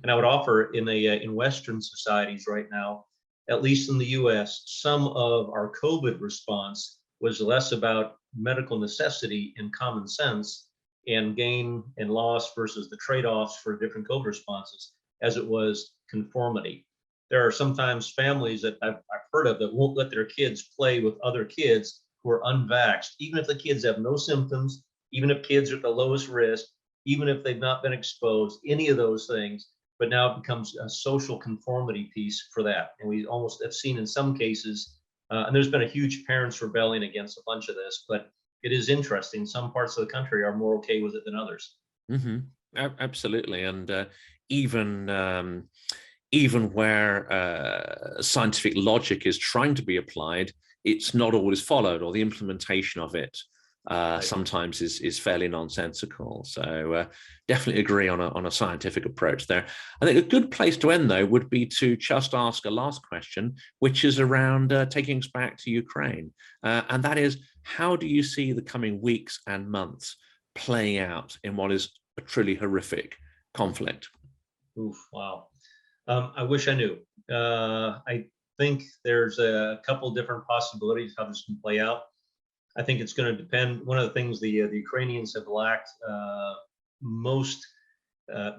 And I would offer in Western societies right now, at least in the U.S., some of our COVID response was less about medical necessity and common sense and gain and loss versus the trade-offs for different COVID responses, as it was conformity. There are sometimes families that I've heard of that won't let their kids play with other kids who are unvaxxed, even if the kids have no symptoms, even if kids are at the lowest risk, even if they've not been exposed, any of those things. But now it becomes a social conformity piece for that. And we almost have seen in some cases, and there's been a huge parents rebellion against a bunch of this, but it is interesting. Some parts of the country are more okay with it than others. Mm-hmm. Absolutely. And even where scientific logic is trying to be applied, it's not always followed, or the implementation of it sometimes is fairly nonsensical. So definitely agree on a scientific approach there. I think a good place to end, though, would be to just ask a last question, which is around taking us back to Ukraine. And that is, how do you see the coming weeks and months playing out in what is a truly horrific conflict? Oof, wow. I wish I knew. I think there's a couple different possibilities how this can play out. I think it's going to depend. One of the things the Ukrainians have lacked most,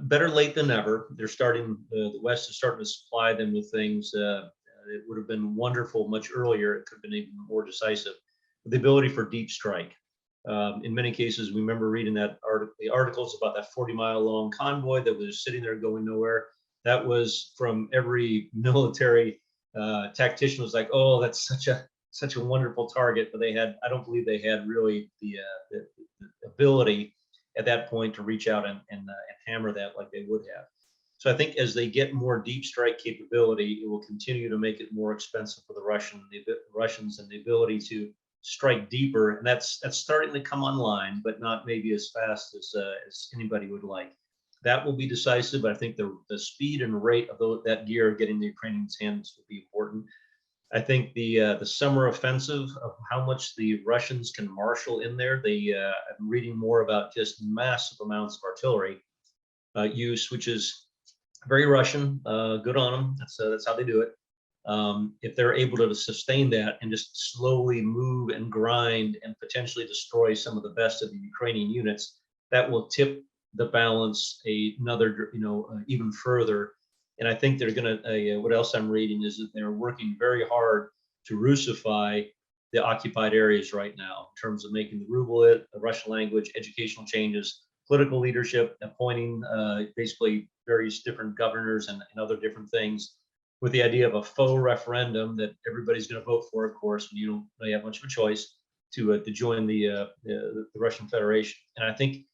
better late than never. They're starting. The West is starting to supply them with things. It would have been wonderful much earlier. It could have been even more decisive. The ability for deep strike. In many cases, we remember reading the articles about that 40-mile long convoy that was sitting there going nowhere. That was from every military tactician was like, oh, that's such a wonderful target. But I don't believe they had really the ability at that point to reach out and hammer that like they would have. So I think as they get more deep strike capability, it will continue to make it more expensive for the Russians and the ability to strike deeper. And that's starting to come online, but not maybe as fast as anybody would like. That will be decisive, but I think the speed and rate of that gear getting the Ukrainians' hands will be important. I think the summer offensive, of how much the Russians can marshal in there. I'm reading more about just massive amounts of artillery use, which is very Russian. Good on them. That's how they do it. if they're able to sustain that and just slowly move and grind and potentially destroy some of the best of the Ukrainian units, that will tip the balance another, even further. And I think they're going to, what else I'm reading is that they're working very hard to Russify the occupied areas right now in terms of making the ruble the Russian language, educational changes, political leadership, appointing basically various different governors and other different things, with the idea of a faux referendum that everybody's going to vote for, of course, when you don't really have much of a choice to join the Russian Federation. And I think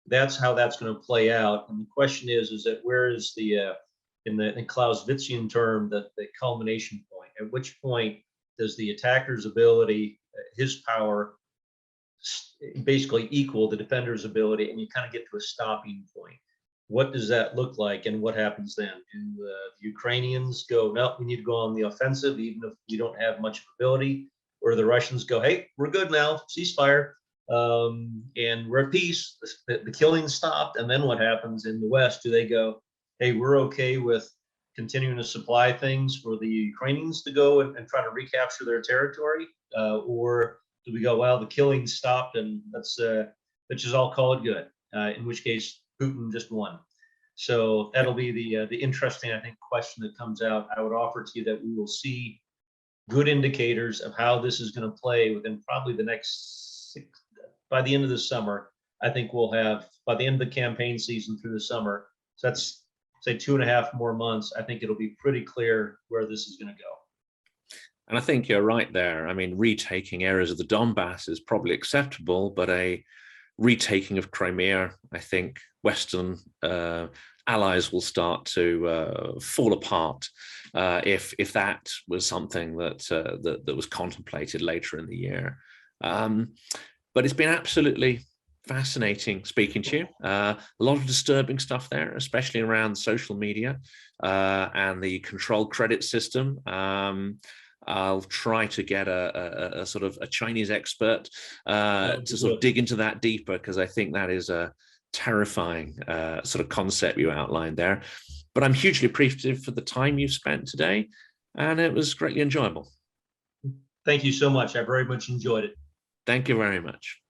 that's how that's going to play out. And the question is that where is the in Clausewitzian term, the culmination point? At which point does the attacker's ability, his power, basically equal the defender's ability, and you kind of get to a stopping point? What does that look like, and what happens then? Do the Ukrainians go, no, we need to go on the offensive, even if we don't have much ability? Or the Russians go, hey, we're good now, ceasefire, and we're at peace, the killing stopped? And then what happens in the West? Do they go, hey, we're okay with continuing to supply things for the Ukrainians to go and try to recapture their territory? Or do we go, well, the killing stopped and let's just all call it good, in which case Putin just won? So that'll be the interesting, I think, question that comes out. I would offer to you that we will see good indicators of how this is going to play within probably the next by the end of the summer. I think we'll have, by the end of the campaign season through the summer, so that's say 2.5 more months, I think it'll be pretty clear where this is going to go. And I think you're right there. I mean, retaking areas of the Donbass is probably acceptable, but a retaking of Crimea, I think Western allies will start to fall apart if that was something that was contemplated later in the year. But it's been absolutely fascinating speaking to you. A lot of disturbing stuff there, especially around social media and the control credit system. I'll try to get a sort of a Chinese expert to sort of dig into that deeper, because I think that is a terrifying sort of concept you outlined there. But I'm hugely appreciative for the time you've spent today, and it was greatly enjoyable. Thank you so much. I very much enjoyed it. Thank you very much.